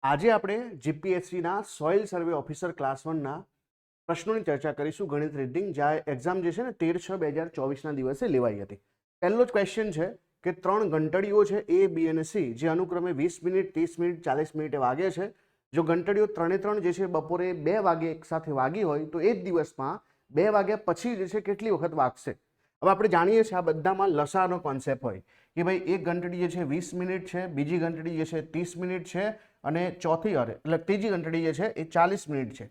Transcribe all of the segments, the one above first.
આજે આપણે જીપીએસસીના સોઇલ સર્વે officer class 1ના પ્રશ્નોની ચર્ચા કરીશું. ગણિત રીડિંગ જ્યાં એક્ઝામ જે છે ને 13/6/2024ના દિવસે લેવાઈ હતી. પહેલો જ ક્વેશ્ચન છે કે 3 ઘંટડીઓ છે એ, બી અને સી, જે અનુક્રમે 20 મિનિટ, 30 મિનિટ, 40 મિનિટે વાગે છે. જો ઘંટડીઓ 3 જે છે બપોરે 2 વાગે એકસાથે વાગી હોય તો એ જ દિવસમાં 2 વાગ્યા પછી જે છે કેટલી વખત વાગશે? હવે આપણે જાણીએ છીએ આ બધામાં લસાનો કોન્સેપ્ટ હોય કે ભાઈ એક ઘંટડી જે છે 20 મિનિટ છે, બીજી ઘંટડી જે છે 30 મિનિટ છે અને ચોથી એટલે ત્રીજી ઘંટડી જે છે એ 40 મિનિટ છે.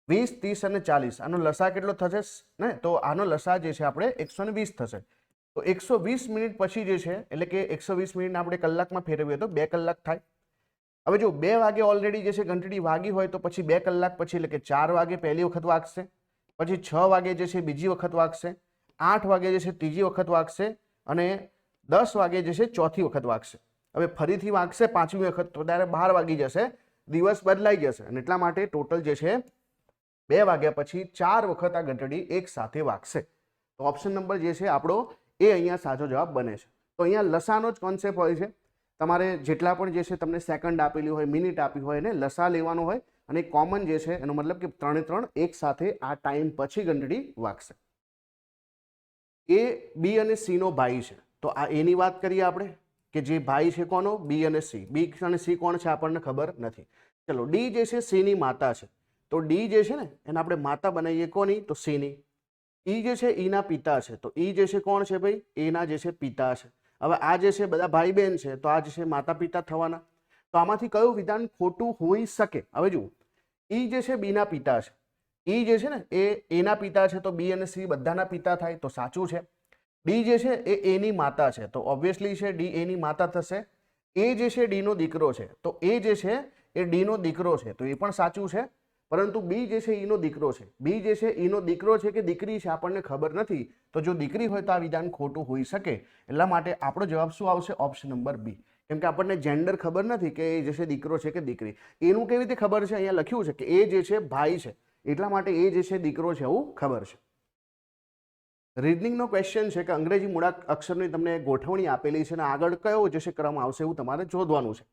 20, 30 અને 40 આનો લસા કેટલો થશે ને? તો આનો લસા જે છે આપણે 120 થશે. તો 120 મિનિટ પછી જે છે એટલે કે 120 મિનિટને આપણે કલાકમાં ફેરવીએ તો 2 કલાક થાય. હવે જો 2 વાગે ઓલરેડી જે છે ઘંટડી વાગી હોય તો પછી 2 કલાક પછી એટલે કે 4 વાગે પહેલી વખત વાગશે, પછી 6 વાગે જે છે બીજી વખત વાગશે, 8 વાગે જે છે ત્રીજી વખત વાગશે અને 10 વાગે જે છે ચોથી વખત વાગશે. હવે ફરીથી વાગશે પાંચમી વખત તો ત્યારે 12 વાગી જશે, દિવસ બદલાઈ જશે અને એટલા માટે ટોટલ જે છે 2 વાગ્યા પછી 4 વખત આ ઘંટડી એક સાથે વાગશે. તો ઓપ્શન નંબર જે છે આપણો એ અહીંયા સાચો જવાબ બને છે. તો અહીંયા લસાનો જ કોન્સેપ્ટ હોય છે. તમારે જેટલા પણ જે છે તમને સેકન્ડ આપેલી હોય, મિનિટ આપી હોય ને લસા લેવાનો હોય અને કોમન જે છે એનો મતલબ કે 3 એક સાથે આ ટાઈમ પછી ઘંટડી વાગશે. એ, બી અને સી નો ભાઈ છે તો આ એની વાત કરીએ આપણે કે જે ભાઈ છે કોનો? બી અને સી. બી અને સી કોણ છે આપણને ખબર નથી. ચલો, ડી જે છે સી ની માતા છે તો ડી જે છે ને એને આપણે માતા બનાવીએ કોની? તો સી ની. ઈ જે છે ઈ ના પિતા છે તો ઈ જે છે કોણ છે ભાઈ? એના જે છે પિતા છે. હવે આ જે છે બધા ભાઈ બહેન છે તો આ જે છે માતા પિતા થવાના. તો આમાંથી કયું વિધાન ખોટું હોઈ શકે? હવે જુઓ, ઈ જે છે બી ના પિતા છે, ઈ જે છે ને એ એના પિતા છે તો બી અને સી બધાના પિતા થાય તો સાચું છે. ડી જે છે એ એની માતા છે તો ઓબ્વિયસલી છે ડી એની માતા થશે. એ જે છે ડી નો દીકરો છે તો એ જે છે એ ડી નો દીકરો છે તો એ પણ સાચું છે. પરંતુ બી જે છે ઈનો દીકરો છે, બી જે છે ઈનો દીકરો છે કે દીકરી છે આપણને ખબર નથી. તો જો દીકરી હોય તો આ વિધાન ખોટું હોઈ શકે. એટલા માટે આપણો જવાબ શું આવશે? Option number B. કેમ કે આપણને જેન્ડર ખબર નથી કે એ જે છે દીકરો છે કે દીકરી. એનું કેવી રીતે ખબર છે? અહીંયા લખ્યું છે કે એ જે છે ભાઈ છે એટલા માટે એ જે છે દીકરો છે એવું ખબર છે. રીઝનિંગનો ક્વેશ્ચન છે કે અંગ્રેજી મૂળાક્ષર અક્ષરની તમને ગોઠવણી આપેલી છે અને આગળ કયો જે છે ક્રમ આવશે એવું તમારે શોધવાનું છે.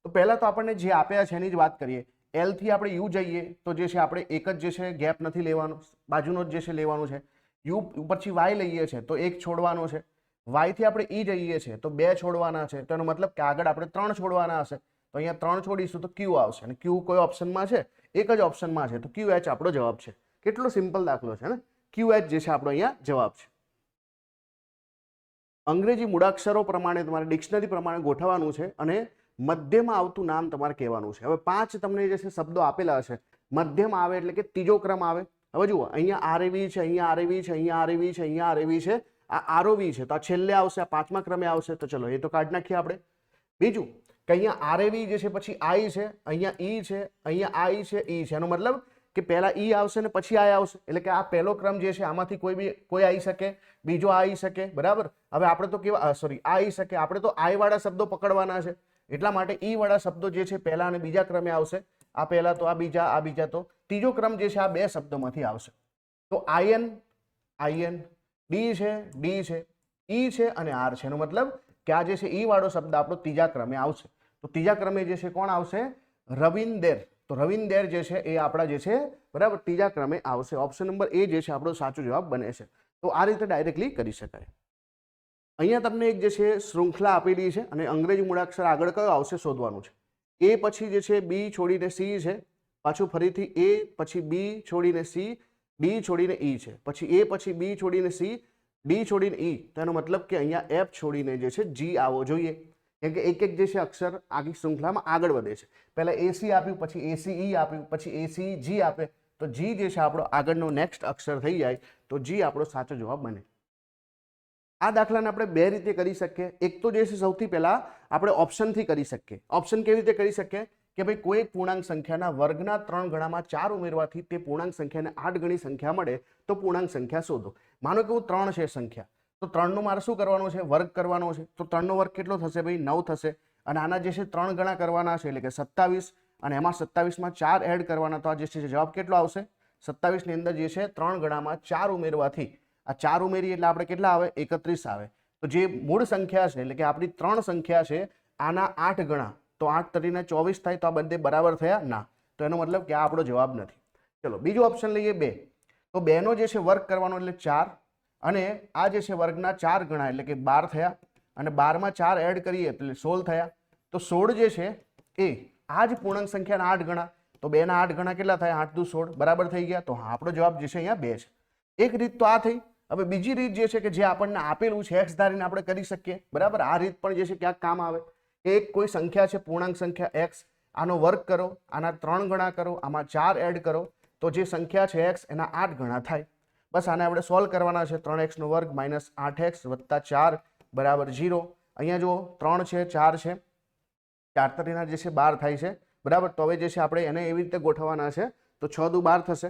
તો પહેલા તો આપણને જે આપ્યા છે એની જ વાત કરીએ. એલ થી આપણે યુ જઈએ તો જે છે આપણે એક જ જે છે ગેપ નથી લેવાનો, બાજુનો જ જે છે લેવાનું છે. યુ પછી વાય લઈએ છે તો એક છોડવાનો છે. વાય થી આપણે ઈ જઈએ છે તો 2 છોડવાના છે. તો એનો મતલબ કે આગળ આપણે 3 છોડવાના હશે તો અહીંયા 3 છોડીશું તો ક્યુ આવશે અને ક્યુ કોઈ ઓપ્શનમાં છે? એક જ ઓપ્શનમાં છે તો ક્યુ એચ આપણો જવાબ છે. કેટલો સિમ્પલ દાખલો છે ને? ક્યુ એચ જે છે આપણો અહીંયા જવાબ છે. અંગ્રેજી મૂળાક્ષરો પ્રમાણે તમારે ડિક્શનરી પ્રમાણે ગોઠવવાનું છે અને મધ્યમાં આવતું નામ તમારે કહેવાનું છે. હવે 5 તમને જે છે શબ્દો આપેલા છે, મધ્યમાં આવે એટલે કે ત્રીજો ક્રમ આવે. હવે જુઓ, અહીંયા આરએવી છે, અહીંયા આરએવી છે, અહીંયા આરએવી છે, અહીંયા આરએવી છે, આ આરઓવી છે તો આ છેલ્લે આવશે, આ 5મા ક્રમે આવશે. તો ચલો એ તો કાઢી નાખીએ આપણે. બીજું કે અહીંયા આરએવી જે છે પછી આઈ છે, અહીંયા ઈ છે, અહીંયા આઈ છે, ઈ છે. એનો મતલબ કે પહેલા ઈ આવશે ને પછી આઈ આવશે એટલે કે આ પહેલો ક્રમ જે છે આમાંથી કોઈ આવી શકે, બીજો આવી શકે, બરાબર. હવે આપણે તો કેવા આવી શકે, આપણે તો આઈ વાળા શબ્દો પકડવાના છે એટલા માટે ઈ વાળા શબ્દો જે છે પહેલા અને બીજા ક્રમે આવશે. આ પહેલા તો આ બીજા તો ત્રીજો ક્રમ જે છે આ 2 શબ્દોમાંથી આવશે. તો આઈએન, આઈએન, ડી છે, ઈ છે અને આર છે. એનો મતલબ કે આ જે છે ઈ વાળો શબ્દ આપણો ત્રીજા ક્રમે આવશે. તો ત્રીજા ક્રમે જે છે કોણ આવશે? રવિન્દર. તો રવિન્દર જે છે એ આપણા જે છે બરાબર ત્રીજા ક્રમે આવશે. ઓપ્શન નંબર એ જે છે આપણો સાચો જવાબ બને છે. તો આ રીતે ડાયરેક્ટલી કરી શકાય. અહીંયા તમને એક જે છે શૃંખલા આપેલી છે અને અંગ્રેજી મૂળાક્ષર આગળ કયો આવશે શોધવાનું છે. એ પછી જે છે બી છોડીને સી છે, પાછું ફરીથી એ પછી બી છોડીને સી, ડી છોડીને ઈ છે, પછી એ પછી બી છોડીને સી, ડી છોડીને ઈ. તો એનો મતલબ કે અહીંયા એફ છોડીને જે છે જી આવવો જોઈએ. કેમ કે એક જે છે અક્ષર આખી શૃંખલામાં આગળ વધે છે. પહેલા એસી આપ્યું, પછી એસી ઈ આપ્યું, પછી એસી જી આપે તો જી જે છે આપણો આગળનો નેક્સ્ટ અક્ષર થઈ જાય તો જી આપણો સાચો જવાબ બને. આ દાખલાને આપણે 2 રીતે કરી શકીએ. એક તો જે છે સૌથી પહેલા આપણે ઓપ્શનથી કરી શકીએ. ઓપ્શન કેવી રીતે કરી શકીએ કે ભાઈ કોઈ એક પૂર્ણાંક સંખ્યાના વર્ગના 3 ગણામાં 4 ઉમેરવાથી તે પૂર્ણાંક સંખ્યાને 8 ગણી સંખ્યા મળે તો પૂર્ણાંક સંખ્યા શોધો. માનો કે 3 છે સંખ્યા તો 3 નો મારે શું કરવાનો છે? વર્ગ કરવાનો છે. તો 3 નો વર્ગ કેટલો થશે ભાઈ? 9 થશે. અને આના જે છે 3 ગણા કરવાના છે એટલે કે 27 અને એમાં 27માં 4 એડ કરવાના તો આ જે છે જવાબ કેટલો આવશે? 27 ની અંદર જે છે 3 ગણામાં 4 ઉમેરવાથી આ 4 ઉમેરીએ એટલે આપણે કેટલા આવે? 31 આવે. તો જે મૂળ સંખ્યા છે એટલે કે આપણી 3 સંખ્યા છે આના 8 ગણા તો 8 તરીને 24 થાય તો આ બંને બરાબર થયા ના, તો એનો મતલબ કે આ આપણો જવાબ નથી. ચલો બીજો ઓપ્શન લઈએ 2. તો 2 નો જે છે વર્ગ કરવાનો એટલે 4 અને આ જે છે વર્ગના 4 ગણા એટલે કે 12 થયા અને 12 માં 4 એડ કરીએ એટલે 16 થયા. તો 16 જે છે એ આ જ પૂર્ણાંક સંખ્યાના 8 ગણા, તો 2 ના 8 ગણા કેટલા થાય? 8 દુ 16 બરાબર થઈ ગયા. તો હા આપણો જવાબ જે છે અહીંયા 2 છે. એક રીત તો આ થઈ. હવે બીજી રીત જે છે કે જે આપણને આપેલું છે x ધારીને આપણે કરી શકીએ બરાબર. આ રીત પણ જે છે ક્યાંક કામ આવે. એક કોઈ સંખ્યા છે પૂર્ણાંક સંખ્યા x, આનો વર્ગ કરો, આના 3 ગણા કરો, આમાં 4 એડ કરો તો જે સંખ્યા છે x એના 8 ગણા થાય. બસ આને આપણે સોલ્વ કરવાના છે. 3x નો વર્ગ માઇનસ 8x વત્તા 4 બરાબર 0. અહીંયા જો 3 છે 4 છે, 4 તરીના જે છે 12 થાય છે બરાબર. તો હવે જે છે આપણે એને એવી રીતે ગોઠવવાના છે તો 6 દુ 12 થશે.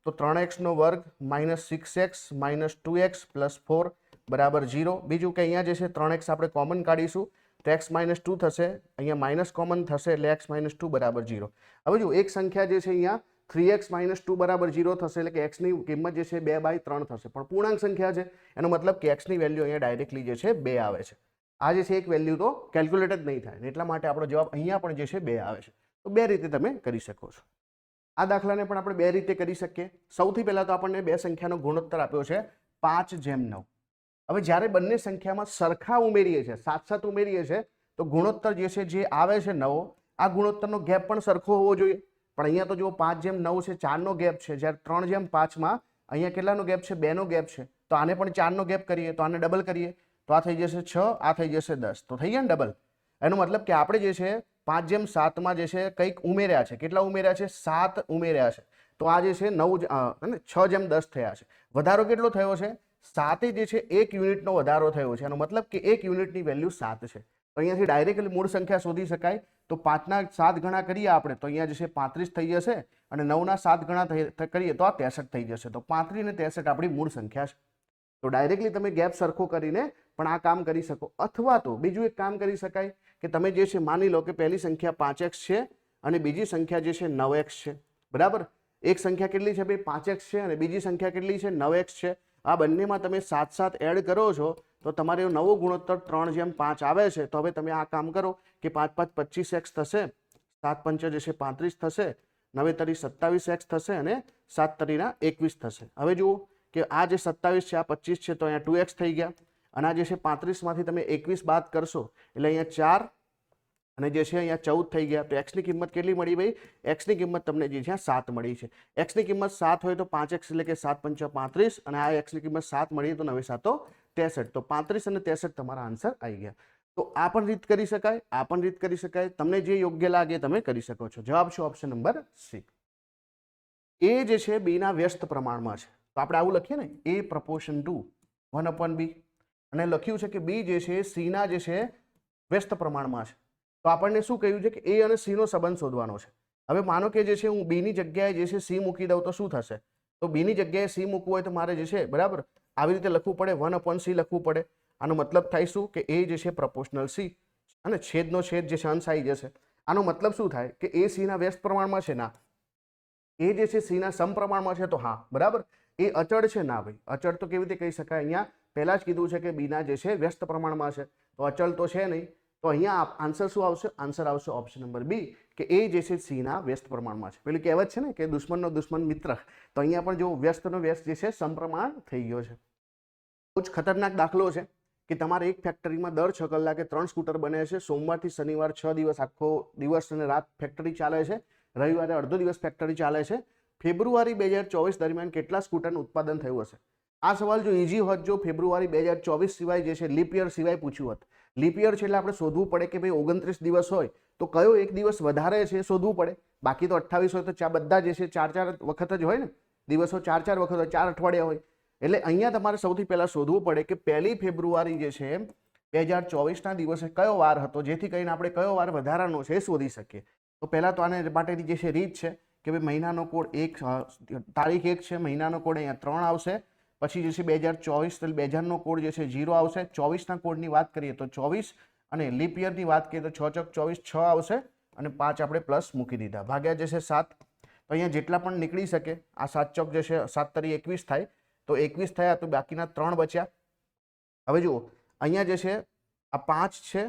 તો 3x નો વર્ગ minus 6x minus 2x plus 4 બરાબર 0. બીજું કે અહીંયા જે છે 3x આપણે કોમન કાઢીશું તો x માઇનસ 2 થશે, અહીંયા માઇનસ કોમન થશે એટલે x માઇનસ 2 બરાબર 0. હવે જો એક સંખ્યા જે છે અહીંયા 3x માઇનસ 2 બરાબર 0 થશે એટલે કે x ની કિંમત જે છે 2/3 થશે, પણ પૂર્ણાંક સંખ્યા છે એનો મતલબ કે x ની વેલ્યુ અહીંયા ડાયરેક્ટલી જે છે 2 આવે છે. આ જે છે એક વેલ્યુ તો કેલ્ક્યુલેટ જ નહીં થાય, એટલા માટે આપણો જવાબ અહીંયા પણ જે છે 2 આવે છે. તો બે રીતે તમે કરી શકો છો. આ દાખલાને પણ આપણે બે રીતે કરી શકીએ. સૌથી પહેલા તો આપણને બે સંખ્યાનો ગુણોત્તર આપ્યો છે 5:9. હવે જ્યારે બંને સંખ્યામાં સરખા ઉમેરીએ છીએ, સાથ ઉમેરીએ છીએ તો ગુણોત્તર જે છે જે આવે છે 9, આ ગુણોત્તરનો ગેપ પણ સરખો હોવો જોઈએ. પણ અહીંયા તો જો 5:9 છે, 4 નો ગેપ છે, જ્યારે 3:5 માં અહીંયા કેટલાનો ગેપ છે? 2 નો ગેપ છે. તો આને પણ 4 નો ગેપ કરીએ તો આને ડબલ કરીએ તો આ થઈ જશે 6, આ થઈ જશે 10. તો થઈ ગયા ને ડબલ. એનો મતલબ કે આપણે જે છે 5:7 માં જે છે કંઈક ઉમેર્યા છે. કેટલા ઉમેર્યા છે? 7 ઉમેર્યા છે. તો આ જે છે 6:10 થયા છે. વધારો કેટલો થયો છે? 7 જે છે 1 યુનિટનો વધારો થયો છે. એનો મતલબ કે 1 યુનિટની વેલ્યુ 7 છે. તો અહીંયાથી ડાયરેક્ટલી મૂળ સંખ્યા શોધી શકાય. તો 5 ના 7 ગણા કરીએ આપણે તો અહીંયા જે છે 35 થઈ જશે અને 9 ના 7 ગણા કરીએ તો આ 63 થઈ જશે. તો 35 અને 63 આપણી મૂળ સંખ્યા છે. તો ડાયરેક્ટલી તમે ગેપ સરખો કરીને પણ આ કામ કરી શકો. અથવા તો બીજું એક કામ કરી શકાય કે તમે જે છે માની લો કે પહેલી સંખ્યા 5x છે અને બીજી સંખ્યા જે છે 9x છે બરાબર. એક સંખ્યા કેટલી છે ભાઈ? 5x છે અને બીજી સંખ્યા કેટલી છે? 9x છે. આ બંનેમાં તમે 7 એડ કરો છો તો તમારે નવો ગુણોત્તર 3:5 આવે છે. તો હવે તમે આ કામ કરો કે 5 5 25x થશે, 7 5 જે છે 35 થશે, 9 તરી 27x થશે અને 7 તરીના 21 થશે. હવે જુઓ કે આ જે 27 છે આ 25 છે તો અહીંયા 2x થઈ ગયા અને આ જે છે 35 માંથી તમે 21 બાદ કરશો એટલે અહીંયા 4 અને જે છે અહીંયા 14 થઈ ગયા. તો x ની કિંમત કેટલી મળી ભાઈ? x ની કિંમત તમને જે છે 7 મળી છે. x ની કિંમત 7 હોય તો 5x એટલે કે 7 5 35 અને આ x ની કિંમત 7 મળી તો 9 7 63. તો 35 અને 63 તમારા આન્સર આવી ગયા. તો આ પણ રીત કરી શકાય, આ પણ રીત કરી શકાય. તમને જે યોગ્ય લાગે તમે કરી શકો છો. જવાબ છે ઓપ્શન નંબર સી. એ જે છે b ના વ્યસ્ત પ્રમાણમાં છે તો આપણે આવું લખીએ ને a proportion to 1/b અને લખ્યું છે કે b જે છે c ના જે છે વ્યસ્ત પ્રમાણમાં છે. તો આપણને શું કહ્યું છે કે a અને c નો સંબંધ શોધવાનો છે. હવે માનો કે જે છે હું b ની જગ્યાએ જે છે c મૂકી દઉં તો શું થશે? તો b ની જગ્યાએ c મૂકવું હોય તો મારે જે છે બરાબર આવી રીતે લખવું પડે, 1/c લખવું પડે. આનો મતલબ થાય શું કે a જે છે પ્રોપોર્શનલ c અને છેદનો છેદ જે છે અંશ આવી જશે. આનો મતલબ શું થાય કે a c ના વ્યસ્ત પ્રમાણમાં છે? ના. એ જે છે c ના સમપ્રમાણમાં છે? તો હા બરાબર. એ અચળ છે? ના ભાઈ, અચળ તો કેવી રીતે કહી શકાય? અહીંયા પહેલા જ કીધું છે કે b ના જે છે વ્યસ્ત પ્રમાણમાં છે તો અચળ તો છે નહીં. તો અહીંયા આન્સર શું આવશે? આન્સર આવશે ઓપ્શન નંબર બી કે એ જે છે c ના વ્યસ્ત પ્રમાણમાં છે. પેલી કહેવત છે ને કે દુશ્મનનો દુશ્મન મિત્ર, તો અહીંયા પણ જો વ્યસ્તનો વ્યસ્ત જે છે સમપ્રમાણ થઈ ગયો છે. બહુ જ ખતરનાક દાખલો છે કે તમારે એક ફેક્ટરીમાં દર 6 કલાકે 3 સ્કૂટર બને છે. સોમવારથી શનિવાર 6 દિવસ આખો દિવસ અને રાત ફેક્ટરી ચાલે છે, રવિવારે અડધો દિવસ ફેક્ટરી ચાલે છે. ફેબ્રુઆરી 2024 દરમિયાન કેટલા સ્કૂટરનું ઉત્પાદન થયું હશે? આ સવાલ જો ઈઝી હોત જો ફેબ્રુઆરી 2024 સિવાય જે છે લીપ યર સિવાય પૂછ્યું હોત. લીપ યર છે એટલે આપણે શોધવું પડે કે ભાઈ 29 દિવસ હોય તો કયો એક દિવસ વધારે છે શોધવું પડે. બાકી તો 28 હોય તો બધા જે છે 4 વખત જ હોય ને, દિવસો 4 વખત હોય, 4 અઠવાડિયા હોય. એટલે અહીંયા તમારે સૌથી પહેલા શોધવું પડે કે 1 ફેબ્રુઆરી જે છે 2024 ના દિવસે કયો વાર હતો, જેથી કરીને આપણે કયો વાર વધારાનો છે એ શોધી શકીએ. તો પહેલા તો આને માટેની જે છે રીત છે કે ભાઈ મહિનાનો કોડ તારીખ 1 છે, મહિનાનો કોડ અહીંયા 3 આવશે. પછી જે છે 2024 2000નો કોડ જે છે 0 આવશે. 24ના કોડની વાત કરીએ તો 24 અને લીપ યરની વાત કરીએ તો 6 ચોક 24 6 આવશે અને 5 આપણે પ્લસ મૂકી દીધા, ભાગ્યા જે છે 7. તો અહીંયા જેટલા પણ નીકળી શકે આ 7 ચોક જે છે 7 તરી 21 થાય તો 21 થયા તો બાકીના 3 બચ્યા. હવે જુઓ અહીંયા જે છે આ 5 છે,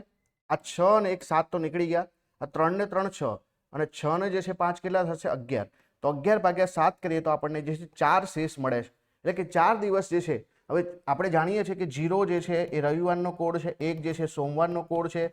આ 6 અને 1 7 તો નીકળી ગયા. આ 3 ને 3 6 અને 6 ને જે છે 5 કેટલા થશે 11, તો 11 ભાગ્યા 7 કરીએ તો આપણને જે છે 4 શેષ મળે છે, એટલે કે 4 દિવસ જે છે. હવે આપણે જાણીએ છીએ કે 0 જે છે એ રવિવારનો કોડ છે, 1 જે છે સોમવારનો કોડ છે,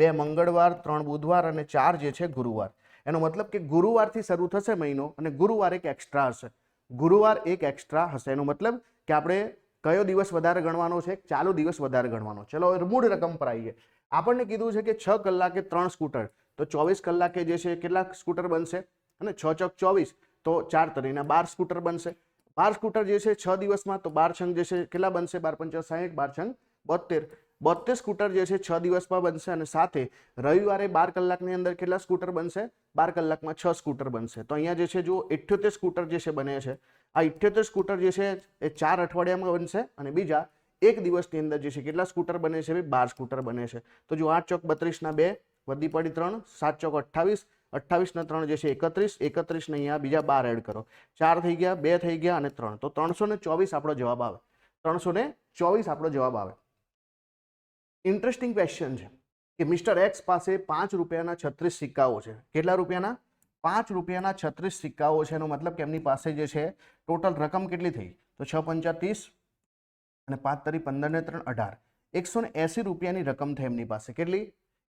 2 મંગળવાર, 3 બુધવાર અને 4 જે છે ગુરુવાર. એનો મતલબ કે ગુરુવારથી શરૂ થશે મહિનો અને ગુરુવાર એક એક્સ્ટ્રા હશે, ગુરુવાર એક એક્સ્ટ્રા હશે. એનો મતલબ કે આપણે કયો દિવસ વધારે ગણવાનો છે, ચાલુ દિવસ વધારે ગણવાનો. ચલો હવે મૂળ રકમ પર આવીએ. આપણને કીધું છે કે 6 કલાકે 3 સ્કૂટર, તો 24 કલાકે જે છે કેટલા સ્કૂટર બનશે, અને 6 ચોક 24, તો 4 તરીના 12 સ્કૂટર બનશે. 12 સ્કૂટર જે છે 6 દિવસમાં, તો 12 છંગ જે છે કેટલા બનશે, 12 પંચા 60, 12 છંગ 72, 72 સ્કૂટર જે છે 6 દિવસમાં બનશે. અને સાથે રવિવારે 12 કલાકની અંદર કેટલા સ્કૂટર બનશે, 12 કલાકમાં 6 સ્કૂટર બનશે. તો અહીંયા જે છે જો 78 સ્કૂટર જે છે બને છે. આ 78 સ્કૂટર જે છે એ 4 અઠવાડિયામાં બનશે, અને બીજા એક દિવસની અંદર જે છે કેટલા સ્કૂટર બને છે, 12 સ્કૂટર બને છે. તો જો 8 ચોક 32 ના 2 વધી પડી 3, 7 ચોક 28, 28 ના 3 જે છે 31, 31 ને અહીંયા બીજા 12 એડ કરો, 4 થઈ ગયા, 2 થઈ ગયા અને 3, તો 324 આપણો જવાબ આવે. 324 આપણો જવાબ આવે. ઇન્ટરેસ્ટિંગ ક્વેશ્ચન છે કે મિસ્ટર એક્સ પાસે 5 રૂપિયાના 36 સિક્કાઓ છે. કેટલા રૂપિયાના? 5 રૂપિયાના 36 સિક્કાઓ છે. એનો મતલબ કે એમની પાસે જે છે ટોટલ રકમ કેટલી થઈ, તો 6 પંચા 30 અને 5 તરી 15 ને 3 18, 180 રૂપિયાની રકમ થઈ એમની પાસે. કેટલી?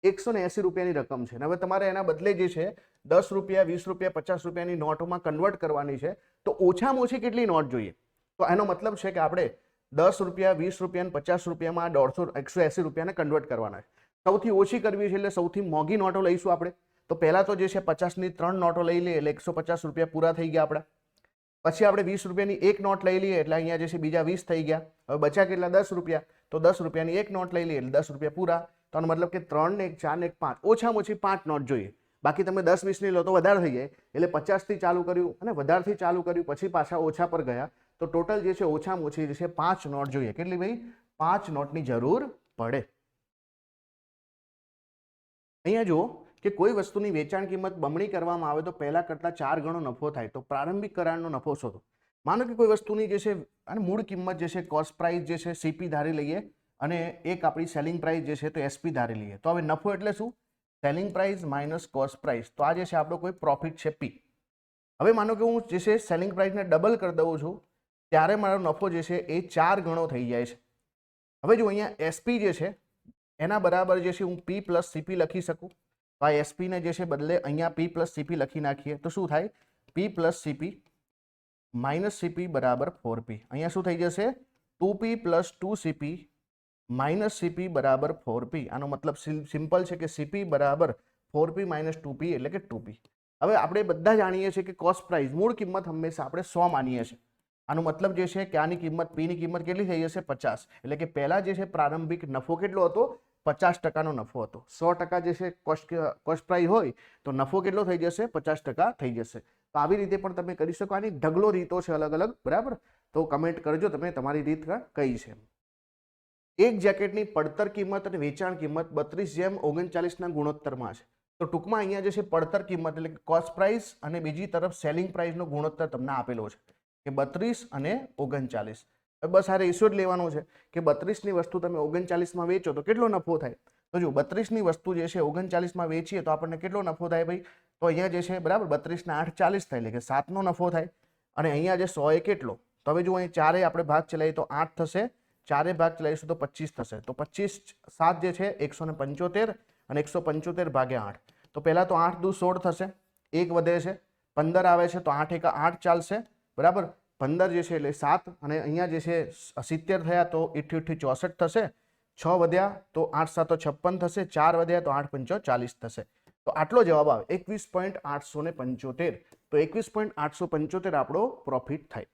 180 રૂપિયાની રકમ છે. હવે તમારે એના બદલે જે છે 10 રૂપિયા, 20 રૂપિયા, 50 રૂપિયાની નોટોમાં કન્વર્ટ કરવાની છે. તો ઓછામાં ઓછી કેટલી નોટ જોઈએ? તો એનો મતલબ છે કે આપણે 10 રૂપિયા, 20 રૂપિયા, 50 રૂપિયામાં 180 રૂપિયાને કન્વર્ટ કરવાના છે. સૌથી ઓછી કરવી છે એટલે સૌથી મોંઘી નોટો લઈશું આપણે. તો પહેલા તો જે છે 50ની 3 નોટો લઈ લઈએ એટલે 150 રૂપિયા પૂરા થઈ ગયા આપણા. પછી આપણે 20 રૂપિયાની એક નોટ લઈ લઈએ એટલે અહીંયા જે છે બીજા 20 થઈ ગયા. હવે બચ્યા કેટલા? 10 રૂપિયા. તો 10 રૂપિયાની એક નોટ લઈ લઈએ એટલે 10 રૂપિયા પૂરા. તો આનો મતલબ કે 3 ને 1 4 ને 1 5, ઓછામાં ઓછી 5 નોટ જોઈએ. બાકી તમે 10 20ની લો તો વધારે થઈ જાય, એટલે 50થી ચાલુ કર્યું અને વધારથી ચાલુ કર્યું, પછી પાછા ઓછા પર ગયા. તો ટોટલ જે છે ઓછામાં ઓછી જે છે 5 નોટ જોઈએ. કેટલી ભાઈ? 5 નોટની જરૂર પડે. અહીંયા જુઓ કે કોઈ વસ્તુની વેચાણ કિંમત બમણી કરવામાં આવે તો પહેલા કરતા 4 ગણો નફો થાય. તો પ્રારંભિક કરારનો નફો શોધો. માનો કે કોઈ વસ્તુની જે છે અને મૂળ કિંમત જે છે કોસ્ટ પ્રાઇસ જે છે સીપી ધારી લઈએ, અને એક આપણી સેલિંગ પ્રાઇસ જે છે તો એસપી ધારી લઈએ. તો હવે નફો એટલે શું? Selling price minus cost price. તો આ જે છે આપણો કોઈ પ્રોફિટ છે પી. હવે માનો કે હું જે છે સેલિંગ પ્રાઇસને ડબલ કરી દઉં છું, ત્યારે મારો નફો જે છે એ 4 ગણો થઈ જાય છે. હવે જો અહીંયા એસપી જે છે એના બરાબર જે છે હું પી પ્લસ સીપી લખી શકું. તો આ એસપી ને જે છે બદલે અહીંયા પી પ્લસ સીપી લખી નાખીએ તો શું થાય? પી પ્લસ સીપી માઇનસ સીપી બરાબર 4p. અહીંયા શું થઈ જશે? 2p plus 2cp minus CP બરાબર 4p. આનો મતલબ સિમ્પલ છે કે સીપી બરાબર 4p માઇનસ 2p એટલે કે 2p. હવે આપણે બધા જાણીએ છીએ કે કોસ્ટ પ્રાઇસ મૂળ કિંમત હંમેશા આપણે 100 માનીએ છીએ. આનો મતલબ જે છે કે આની કિંમત પી ની કિંમત કેટલી થઈ જશે? 50. એટલે કે પહેલા જે છે પ્રારંભિક નફો કેટલો હતો? 50% નફો હતો. 100% જે છે કોસ્ટ પ્રાઇસ હોય તો નફો કેટલો થઈ જશે? 50% થઈ જશે. તો આવી રીતે પણ તમે કરી શકો. આની ઢગલો રીતો છે અલગ અલગ, બરાબર? તો કમેન્ટ કરજો તમે તમારી રીત કઈ છે. એક જેકેટની પડતર કિંમત અને વેચાણ કિંમત 32:39 ગુણોત્તરમાં છે. તો ટૂંકમાં અહીંયા જે છે પડતર કિંમત એટલે કે કોસ્ટ પ્રાઇસ અને બીજી તરફ સેલિંગ પ્રાઇસનો ગુણોત્તર તમને આપેલો છે કે 32 અને 39. બસ આ રેશિયો જ લેવાનો છે કે 32ની વસ્તુ તમે 39માં વેચો તો કેટલો નફો થાય. તો જો 32ની વસ્તુ જે છે 39માં વેચીએ તો આપણને કેટલો નફો થાય ભાઈ? તો અહીંયા જે છે બરાબર 32 ને 8 40 થાય, એટલે કે 7નો નફો થાય. અને અહીંયા જે 100 એ કેટલો? તો હવે જો અહીં 4 આપણે ભાગ ચલાવીએ તો 8 થશે, 4 ભાગ ચલાવીશું તો 25 થશે. તો 25 7 જે છે 175 અને 175 ભાગ્યા 8. તો પહેલા તો 8 દુ 16 થશે, 1 વધે છે, 15 આવે છે તો 8 એકા 8 ચાલશે, બરાબર? 15 જે છે એટલે 7, અને અહીંયા જે છે 70 થયા તો 88 64 થશે, 6 વધ્યા તો 8 7 56 થશે, 4 વધ્યા તો 8 5 40 થશે. તો આટલો જવાબ આવે 21.875. તો 21.875 આપણો પ્રોફિટ થાય.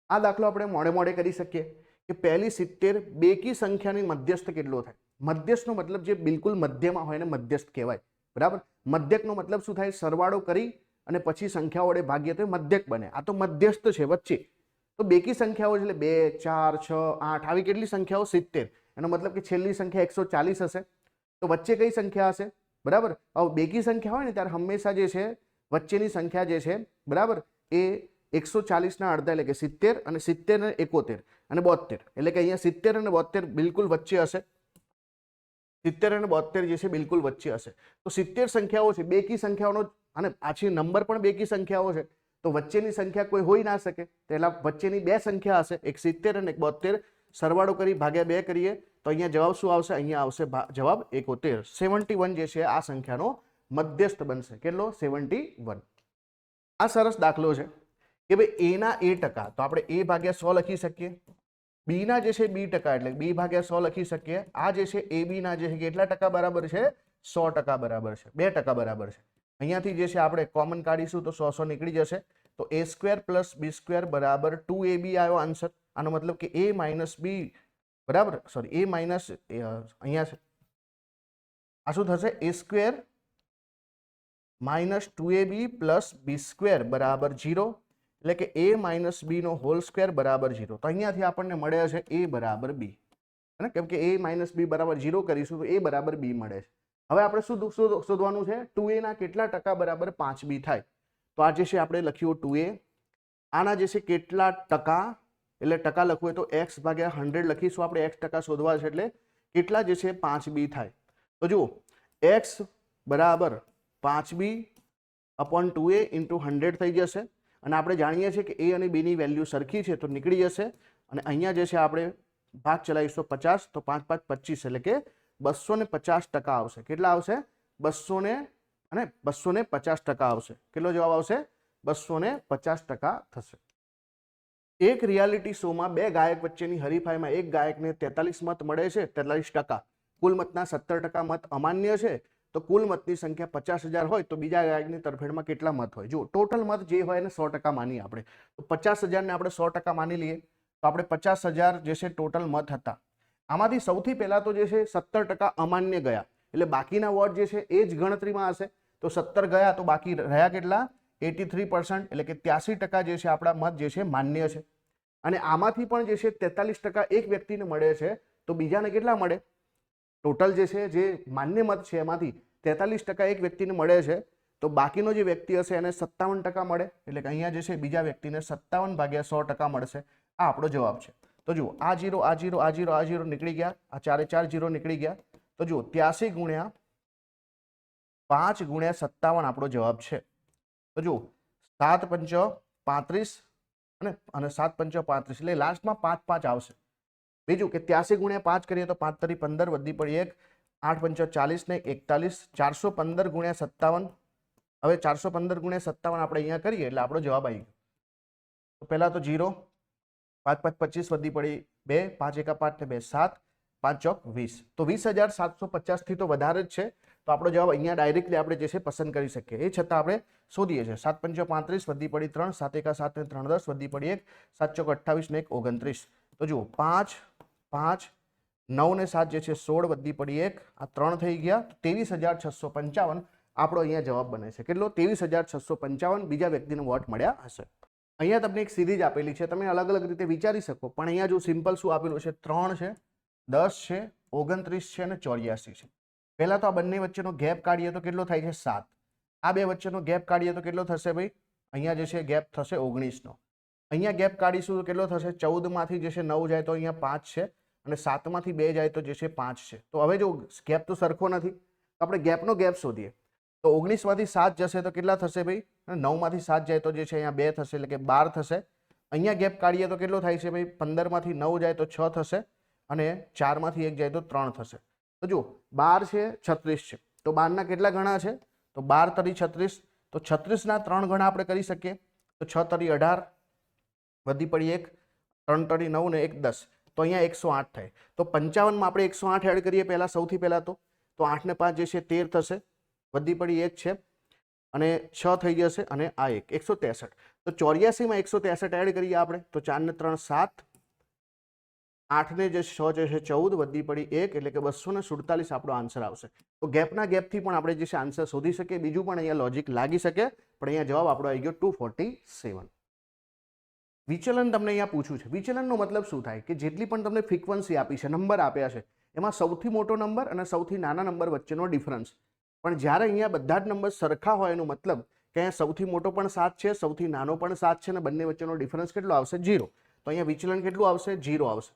આ દાખલો આપણે મોડે મોડે કરી શકીએ કે પહેલી 70 બેકી સંખ્યાની મધ્યસ્થ કેટલો થાય. મધ્યસ્થનો મતલબ જે બિલકુલ મધ્યમાં હોય ને મધ્યસ્થ કહેવાય, બરાબર? મધ્યકનો મતલબ શું થાય? સરવાળો કરી અને પછી સંખ્યાઓ વડે ભાગીએ તો મધ્યક બને. આ તો મધ્યસ્થ છે વચ્ચે. તો બેકી સંખ્યાઓ એટલે 2 4 6 8 આવી કેટલી સંખ્યાઓ? 70. એનો મતલબ કે છેલ્લી સંખ્યા 140 હશે. તો વચ્ચે કઈ સંખ્યા હશે? બરાબર? હવે બેકી સંખ્યા હોય ને ત્યારે હંમેશા જે છે વચ્ચેની સંખ્યા જે છે, બરાબર, એ 140ના અડધા એટલે કે 70, અને 70 ને 71 અને 72, એટલે કે અહીંયા 70 અને 72 બિલકુલ વચ્ચે હશે. 70 અને 72 જે છે બિલકુલ વચ્ચે હશે. તો 70 સંખ્યાઓ છે, બેકી સંખ્યાઓનો, અને પાછી નંબર પણ બેકી સંખ્યાઓ છે, તો વચ્ચેની સંખ્યા કોઈ હોઈ ના શકે. પહેલા વચ્ચેની બે સંખ્યા હશે, એક 70 અને એક 72. સરવાળો કરી ભાગ્યા 2 કરીએ તો અહીંયા જવાબ શું આવશે? અહીંયા આવશે જવાબ 71. 71 જે છે આ સંખ્યાનો મધ્યસ્થ બનશે. કેટલો? 71. આ સરસ દાખલો છે કે ભાઈ a ના a ટકા તો આપણે a ભાગ્યા 100 લખી શકીએ, b ના જે છે b ટકા એટલે b ભાગ્યા 100 લખી શકીએ. આ જે છે ab ના જે છે કેટલા ટકા બરાબર છે? 100% બરાબર છે, 2% બરાબર છે. અહીંયાથી જે છે આપણે કોમન કાઢીશું તો 100 નીકળી જશે. તો a² + b² બરાબર 2ab આવ્યો આન્સર. આનો મતલબ કે a માઇનસ b બરાબર, સોરી, a માઇનસ અહીંયા છે આ શું થશે? a² minus 2ab plus b² બરાબર 0, એટલે કે a માઇનસ b નો હોલ સ્ક્વેર બરાબર 0. તો અહીંયાથી આપણને મળે છે a બરાબર b, કેમ કે a માઇનસ b બરાબર 0 કરીશું તો a બરાબર b મળે છે. હવે આપણે શું શોધવાનું છે? 2a ના કેટલા ટકા બરાબર 5b થાય? તો આ જે છે આપણે લખ્યું 2a, આના જે છે કેટલા ટકા, એટલે ટકા લખવું હોય તો x ભાગ્યા 100 લખીશું આપણે. x ટકા શોધવા છે એટલે કેટલા જે છે 5b થાય. તો જુઓ x બરાબર 5b અપોન 2a ઇન્ટુ 100 થઈ જશે. અને આપણે જાણીએ છીએ કે a અને b ની વેલ્યુ સરખી છે તો નીકળી જશે. અને અહીંયા જે છે આપણે ભાગ ચલાવીશું 50, તો 5 5 25 એટલે કે 250% આવશે. કેટલા આવશે? 250% આવશે. કેટલો જવાબ આવશે? 250% થશે. એક રિયાલિટી શોમાં બે ગાયક વચ્ચેની હરીફાઈમાં એક ગાયકને 43 મત મળે છે, 43%. કુલ મતના 17% મત અમાન્ય છે. તો કુલ મતની સંખ્યા 50,000 હોય તો બીજા ગાયકની તરફેણમાં કેટલા મત હોય? જો ટોટલ મત જે હોય એને 100% માનીએ આપણે. તો 50,000 ને આપણે 100% માની લઈએ તો આપણે 50,000 જે છે ટોટલ મત હતા. આમાંથી સૌથી પહેલા તો જે છે 17% અમાન્ય ગયા, એટલે બાકીના વોટ જે છે એ જ ગણતરીમાં હશે. તો 17 ગયા તો બાકી રહ્યા કેટલા? 83%, એટલે કે 83% જે છે આપણા મત જે છે માન્ય છે. અને આમાંથી પણ જે છે 43% એક વ્યક્તિને મળે છે, તો બીજાને કેટલા મળે? ટોટલ જે છે જે માન્ય મત છે એમાંથી 43% એક વ્યક્તિને મળે છે, તો બાકીનો જે વ્યક્તિ હશે એને 57% મળે. એટલે કે અહીંયા જે છે બીજા વ્યક્તિને 57/100% મળશે. આ આપણો જવાબ છે. તો જુઓ આ 0 આ 0 આ 0 આ 0 નીકળી ગયા, આ 4 4 0 નીકળી ગયા. તો જુઓ 83 ગુણ્યા 5 ગુણ્યા 57 આપણો જવાબ છે. તો જુઓ 7 પંચો 35 અને 7 પંચો 35, એટલે લાસ્ટમાં 5 5 આવશે. બીજું કે 83 ગુણ્યા 5 કરીએ તો 5 તરી 15 વધી પડી 1, 8 પંચો 40 ને 41, 415 ગુણ્યા 57. હવે 415 ગુણ્યા 57 આપણે અહીંયા કરીએ એટલે આપણો જવાબ આવી ગયો. તો પહેલા તો 0, 5 5 25 વધી પડી 2, 5 1 5 ને 2 7, 5 ચોક 20. તો 20,750 થી તો વધારે જ છે. તો આપણો જવાબ અહીંયા ડાયરેક્ટલી આપણે જે છે પસંદ કરી શકીએ. એ છતાં આપણે શોધીએ છીએ. 7 પંચો 35 વધી પડી 3, 7 1 7 ને 3 10 વધી પડી 1, 7 ચોક 28 ને 1 29. તો જુઓ 5 5 9 ને 7 જે છે 16 વધી પડી 1, આ 3 થઈ ગયા. 23,655 આપણો અહીંયા જવાબ બને છે. કેટલો? 23,655 બીજા વ્યક્તિને વોટ મળ્યા હશે. અહીંયા તમને એક સિરીઝ આપેલી છે, તમે અલગ અલગ રીતે વિચારી શકો, પણ અહીંયા જો સિમ્પલ શું આપેલું છે? 3 છે, 10 છે, 29 છે અને 84 છે. પહેલા તો આ બંને વચ્ચેનો ગેપ કાઢીએ તો કેટલો થાય છે? 7. આ બે વચ્ચેનો ગેપ કાઢીએ તો કેટલો થશે ભાઈ? અહીંયા જે છે ગેપ થશે 19 નો. અહીંયા ગેપ કાઢીશું તો કેટલો થશે? 14 માંથી જે છે 9 જાય તો અહીંયા 5 છે, અને 7 માંથી 2 જાય તો જે છે 5 છે. તો હવે જો ગેપ તો સરખો નથી, તો આપણે ગેપનો ગેપ શોધીએ. તો 19 માંથી 7 જશે તો કેટલા થશે ભાઈ? 9 માંથી 7 જાય તો જે છે અહીંયા 2 થશે, એટલે કે 12 થશે. અહીંયા ગેપ કાઢીએ તો કેટલો થાય છે ભાઈ? 15 માંથી 9 જાય તો 6 થશે, અને 4 માંથી 1 જાય તો 3 થશે. તો જુઓ 12 છે, 36 છે, તો 12 ના કેટલા ગણા છે? તો 12 તરી 36, તો 36 ના 3 ગણા આપણે કરી શકીએ. તો 6 તરી 18 વધી પડી 1, 3 તરી 9 ને 1 10, તો અહીંયા 108 થાય. તો 55 માં આપણે 108 એડ કરીએ પહેલા, સૌથી પહેલા તો 8 ને 5 જે છે 13 થશે, વધી પડી 1 છે, અને 6 થઈ જશે, અને આ 1 163. તો 84 માં 163 એડ કરીએ આપણે, તો 4 ને 3 7, 8 ને જે 6 જે છે 14, વધી પડી 1, એટલે કે 247 આપણો આન્સર આવશે. તો ગેપના ગેપથી પણ આપણે જે છે આન્સર શોધી શકીએ. બીજું પણ અહીંયા લોજિક લાગી શકે, પણ અહીંયા જવાબ આપણો આવી ગયો 247. વિચલન તમને અહીંયા પૂછ્યું છે. વિચલનનો મતલબ શું થાય? કે જેટલી પણ તમને ફ્રીક્વન્સી આપી છે, નંબર આપ્યા છે, એમાં સૌથી મોટો નંબર અને સૌથી નાના નંબર વચ્ચેનો ડિફરન્સ. પણ જ્યારે અહીંયા બધા જ નંબર સરખા હોય એનો મતલબ કે અહીંયા સૌથી મોટો પણ 7 છે, સૌથી નાનો પણ 7 છે, અને બંને વચ્ચેનો ડિફરન્સ કેટલો આવશે? 0. તો અહીંયા વિચલન કેટલું આવશે? 0 આવશે.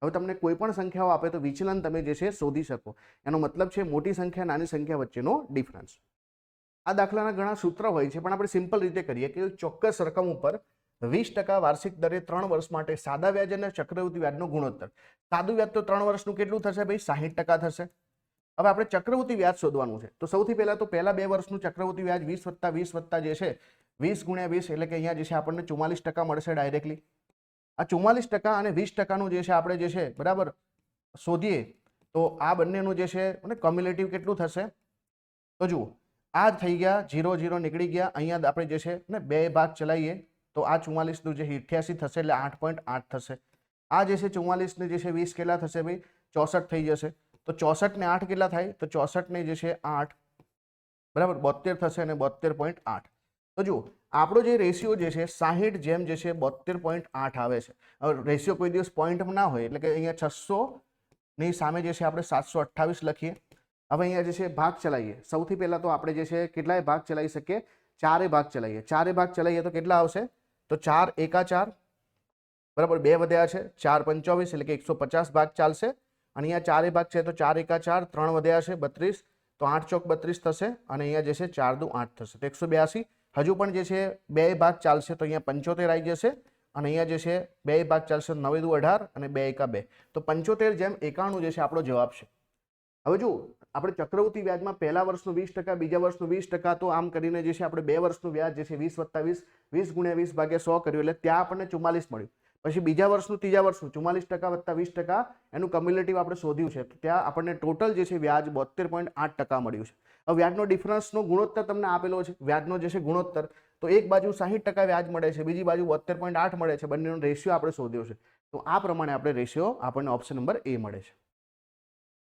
હવે તમને કોઈ પણ સંખ્યાઓ આપે તો વિચલન તમે જે છે શોધી શકો. એનો મતલબ છે મોટી સંખ્યા નાની સંખ્યા વચ્ચેનો ડિફરન્સ. આ દાખલાના ઘણા સૂત્ર હોય છે, પણ આપણે સિમ્પલ રીતે કરીએ કે ચોક્કસ રકમ ઉપર 20% વાર્ષિક દરે 3 વર્ષ માટે સાદા વ્યાજ અને ચક્રવૃદ્ધિ વ્યાજનો ગુણોત્તર. સાદું વ્યાજ તો 3 વર્ષનું કેટલું થશે ભાઈ? 60% થશે. હવે આપણે ચક્રવૃદ્ધિ વ્યાજ શોધવાનું છે, તો સૌથી પહેલા તો પહેલા 2 વર્ષનું ચક્રવૃદ્ધિ વ્યાજ 20 + 20 જે છે 20 × 20 એટલે કે અહીંયા જે છે આપણને 44% મળશે ડાયરેક્ટલી. આ 44% અને 20%નું જે છે આપણે જે છે બરાબર શોધીએ તો આ બંનેનું જે છે અને કોમ્યુલેટિવ કેટલું થશે? તો જુઓ, આ થઈ ગયા 0 0 નીકળી ગયા. અહીંયા આપણે જે છે ને 2 ભાગ ચલાવીએ તો આ 44 નું જે 88 થશે એટલે 8.8 થશે. આ જે છે 44 ને જે છે 20 કેટલા થશે ભાઈ? 64 થઈ જશે. તો 64 ને 8 કેટલા થાય? તો 64 ને જે છે 8 બરાબર 72 થશે અને 72.8. તો જુઓ, આપણો જે રેશિયો જે છે 60 જેમ જે છે 72.8 આવે છે. હવે રેશિયો કોઈ દિવસ પોઈન્ટમાં ના હોય એટલે કે અહીંયા 600 ની સામે જે છે આપણે 728 લખીએ. હવે અહીંયા જે છે ભાગ ચલાવીએ. સૌથી પહેલા તો આપણે જે છે કેટલાય ભાગ ચલાવી શકીએ? 4 ભાગ ચલાવીએ. 4 ભાગ ચલાવીએ તો કેટલા આવશે? તો 4 એકા 4 બરાબર 2 વધ્યા છે 4 25 એટલે કે 150 ભાગ ચાલશે. અને અહીંયા 4 ભાગ છે તો 4 એકા 4 3 વધ્યા છે 32 તો 8 ચોક 32 થશે અને અહીંયા જે છે 4 દુ 8 થશે તો 182. હજુ પણ જે છે 2 ભાગ ચાલશે તો અહીંયા 75 આવી જશે અને અહીંયા જે છે 2 ભાગ ચાલશે 9 દુ 18 અને 2 એકા 2 તો 75 જેમ 91 જે છે આપણો જવાબ છે. હવે જુઓ, આપણે ચક્રવૃદ્ધિ વ્યાજમાં પહેલા વર્ષનું 20%, બીજા વર્ષનું 20%, તો આમ કરીને જે છે આપણે 2 વર્ષનું વ્યાજ જે છે 20 + 20 20 × 20 ભાગ્યા 100 કર્યું એટલે ત્યાં આપણને 44 મળ્યું. પછી બીજા વર્ષનું ત્રીજા વર્ષનું 44% + 20% એનું કમ્યુલેટિવ આપણે શોધ્યું છે તો ત્યાં આપણને ટોટલ જે છે વ્યાજ 72.8% મળ્યું છે. હવે વ્યાજનો ડિફરન્સનો ગુણોત્તર તમને આપેલો છે. વ્યાજનો જે છે ગુણોત્તર તો એક બાજુ 60% વ્યાજ મળે છે, બીજી બાજુ 72.8 મળે છે. બંનેનો રેશિયો આપણે શોધ્યો છે. તો આ પ્રમાણે આપણે રેશિયો આપણને ઓપ્શન નંબર એ મળે છે.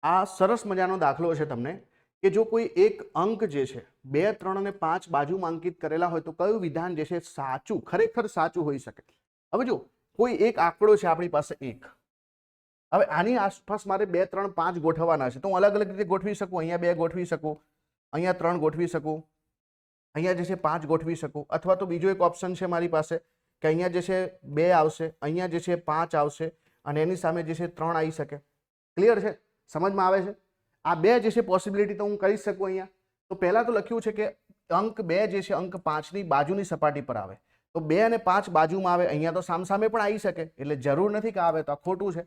આ સરસ મજાનો દાખલો છે તમને કે જો કોઈ એક અંક જે છે 2, 3 અને 5 બાજુમાં અંકિત કરેલા હોય તો કયું વિધાન જે છે સાચું ખરેખર સાચું હોઈ શકે. હવે જો કોઈ એક આંકડો છે આપણી પાસે 1. હવે આની આસપાસ મારે 2, 3, 5 ગોઠવવાના છે તો હું અલગ અલગ રીતે ગોઠવી શકું. અહીંયા 2 ગોઠવી શકું, અહીંયા 3 ગોઠવી શકું, અહીંયા જે છે 5 ગોઠવી શકું, અથવા તો બીજો એક ઓપ્શન છે મારી પાસે કે અહીંયા જે છે 2 આવશે, અહીંયા જે છે 5 આવશે અને એની સામે જે છે 3 આવી શકે. ક્લિયર છે? સમજમાં આવે છે? આ 2 જે છે પોસિબિલિટી તો હું કરી શકું. અહીંયા તો પહેલા તો લખ્યું છે કે અંક 2 જે છે અંક 5 ની બાજુની સપાટી પર આવે તો 2 અને 5 બાજુમાં આવે. અહીંયા તો સામસામે પણ આવી શકે એટલે જરૂર નથી કે આવે તો આ ખોટું છે.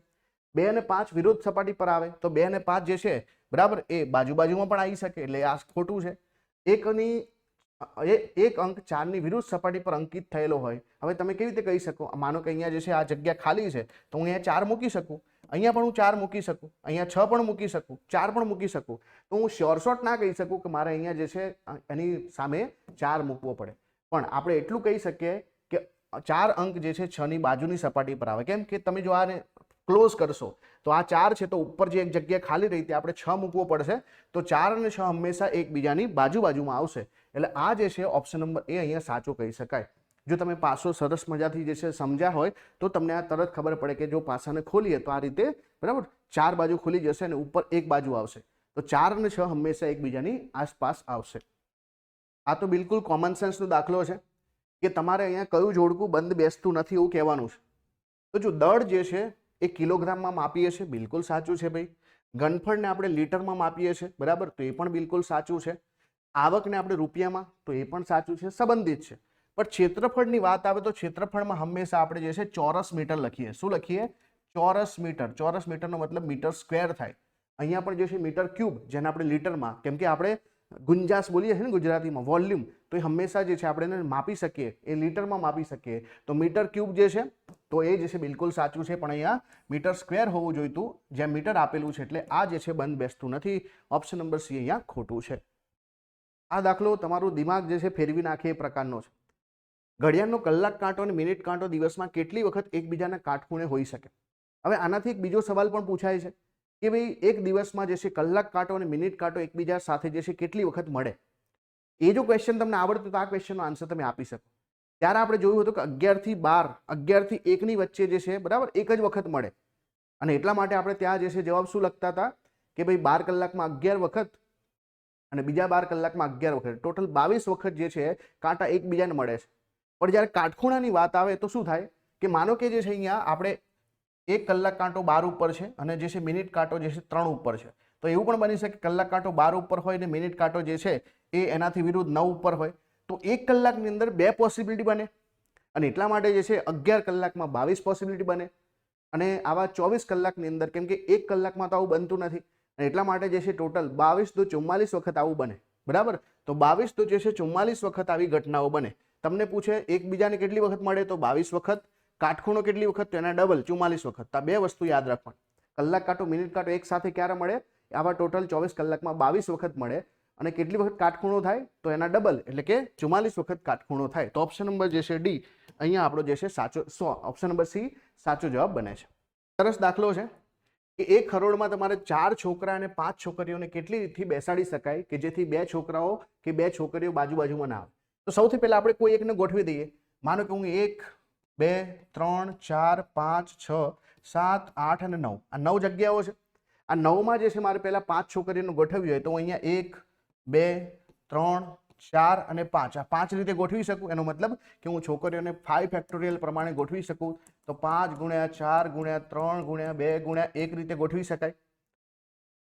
2 અને 5 વિરુદ્ધ સપાટી પર આવે તો 2 અને 5 જે છે બરાબર એ બાજુમાં પણ આવી શકે એટલે આ ખોટું છે. એક અંક 4 ની વિરુદ્ધ સપાટી પર અંકિત થયેલો હોય. હવે તમે કેવી રીતે કહી શકો? માનો કે અહીંયા જે છે આ જગ્યા ખાલી છે તો હું અહીંયા 4 મૂકી શકું, અહીંયા પણ હું 4 મૂકી શકું, અહીંયા 6 પણ મૂકી શકું, 4 પણ મૂકી શકું. તો હું શ્યોર શોર્ટ ના કહી શકું કે મારે અહીંયા જે છે એની સામે 4 મૂકવો પડે. પણ આપણે એટલું કહી શકીએ કે 4 અંક જે છે 6 ની બાજુની સપાટી પર આવે. કેમ કે તમે જો આને ક્લોઝ કરશો તો આ 4 છે તો ઉપર જે એક જગ્યા ખાલી રહી ત્યાં આપણે 6 મૂકવો પડશે તો 4 અને 6 હંમેશા એકબીજાની બાજુમાં આવશે. એટલે આ જે છે ઓપ્શન નંબર એ અહીંયા સાચો કહી શકાય. જો તમે પાસો સરસ મજાથી જે છે સમજ્યા હોય તો તમને આ તરત ખબર પડે કે જો પાસાને ખોલીએ તો આ રીતે બરાબર 4 બાજુ ખુલી જશે અને ઉપર એક બાજુ આવશે તો 4 અને 6 હંમેશા એકબીજાની આસપાસ આવશે. આ તો બિલકુલ કોમન સેન્સનો દાખલો છે કે તમારે અહીંયા કયું જોડકું બંધ બેસતું નથી એવું કહેવાનું છે. તો જો દળ જે છે એ કિલોગ્રામમાં માપીએ છીએ, બિલકુલ સાચું છે ભાઈ. ઘનફળને આપણે લીટરમાં માપીએ છીએ બરાબર, તો એ પણ બિલકુલ સાચું છે. આવકને આપણે રૂપિયામાં, તો એ પણ સાચું છે, સંબંધિત છે. પણ ક્ષેત્રફળની વાત આવે તો ક્ષેત્રફળમાં હંમેશા આપણે જે છે ચોરસ મીટર લખીએ. શું લખીએ? ચોરસ મીટર. ચોરસ મીટરનો મતલબ મીટર સ્ક્વેર થાય. અહીંયા પણ જે છે મીટર ક્યુબ, જેને આપણે લીટરમાં, કેમ કે આપણે ગુંજાશ બોલીએ છીએ ને ગુજરાતીમાં, વોલ્યુમ, તો એ હંમેશા જે છે આપણે એને માપી શકીએ, એ લીટરમાં માપી શકીએ. તો મીટર ક્યુબ જે છે તો એ જે છે બિલકુલ સાચું છે, પણ અહીંયા મીટર સ્ક્વેર હોવું જોઈતું, જ્યાં મીટર આપેલું છે એટલે આ જે છે બંધ બેસતું નથી. ઓપ્શન નંબર સી અહીંયા ખોટું છે. આ દાખલો તમારું દિમાગ જે છે ફેરવી નાખે એ પ્રકારનો છે. ઘડિયાળનો કલાક કાંટો અને મિનિટ કાંટો દિવસમાં કેટલી વખત એકબીજાના કાટખૂણે હોઈ શકે? હવે આનાથી એક બીજો સવાલ પણ પૂછાય છે કે ભાઈ એક દિવસમાં જે છે કલાક કાંટો અને મિનિટ કાંટો એકબીજા સાથે જે છે કેટલી વખત મળે? એ જો ક્વેશ્ચન તમને આવડતું તો આ ક્વેશ્ચનનો આન્સર તમે આપી શકો. ત્યારે આપણે જોયું હતું કે 11 થી 12, 11 થી 1 ની વચ્ચે જે છે બરાબર એક જ વખત મળે અને એટલા માટે આપણે ત્યાં જે છે જવાબ શું લખતા હતા કે ભાઈ 12 કલાકમાં 11 વખત અને બીજા 12 કલાકમાં 11 વખત, ટોટલ 22 વખત જે છે કાંટા એકબીજાને મળે છે. પણ જ્યારે કાટખૂણાની વાત આવે તો શું થાય કે માનો કે જે છે અહીંયા આપણે એક કલાક કાંટો 12 ઉપર છે અને જે છે મિનિટ કાંટો જે છે 3 ઉપર છે, તો એવું પણ બની શકે કલાક કાંટો 12 ઉપર હોય ને મિનિટ કાંટો જે છે એ એનાથી વિરુદ્ધ 9 ઉપર હોય, તો એક કલાકની અંદર 2 પોસિબિલિટી બને અને એટલા માટે જે છે 11 કલાકમાં 22 પોસિબિલિટી બને અને આવા 24 કલાકની અંદર, કેમ કે એક કલાકમાં તો આવું બનતું નથી અને એટલા માટે જે છે ટોટલ 22 દુ 44 વખત આવું બને, બરાબર. તો 22 દુ જે છે 44 વખત આવી ઘટનાઓ બને. તમને પૂછે એકબીજાને કેટલી વખત મળે, તો 22 વખત. કાટખૂણો કેટલી વખત, તો એના ડબલ 44 વખત. આ બે વસ્તુ યાદ રાખવાની. કલાક કાંટો મિનિટ કાંટો એક સાથે ક્યારે મળે, આવા ટોટલ 24 કલાકમાં 22 વખત મળે અને કેટલી વખત કાટખૂણો થાય, તો એના ડબલ એટલે કે 44 વખત કાટખૂણો થાય. તો ઓપ્શન નંબર જે છે ડી અહીંયા આપણો જે છે સાચો, ઓપ્શન નંબર સી સાચો જવાબ બને છે. સરસ દાખલો છે કે 1 કરોડમાં તમારે 4 છોકરા અને 5 છોકરીઓને કેટલી રીતથી બેસાડી શકાય કે જેથી 2 છોકરાઓ કે 2 છોકરીઓ બાજુ બાજુમાં ના આવે. તો સૌથી પહેલા આપણે કોઈ એકને ગોઠવી દઈએ. માનો કે હું 1 2 3 4 5 6 7 8 અને 9 આ 9 જગ્યાઓ છે. આ 9માં જે છે મારે પહેલા 5 છોકરીઓને ગોઠવવી હોય તો હું અહીંયા 1 2 3 4 અને 5 આ 5 રીતે ગોઠવી શકું. એનો મતલબ કે હું છોકરીઓને 5 ફેક્ટોરિયલ પ્રમાણે ગોઠવી શકું. તો 5 ગુણ્યા 4 ગુણ્યા 3 ગુણ્યા 2 ગુણ્યા 1 રીતે ગોઠવી શકાય.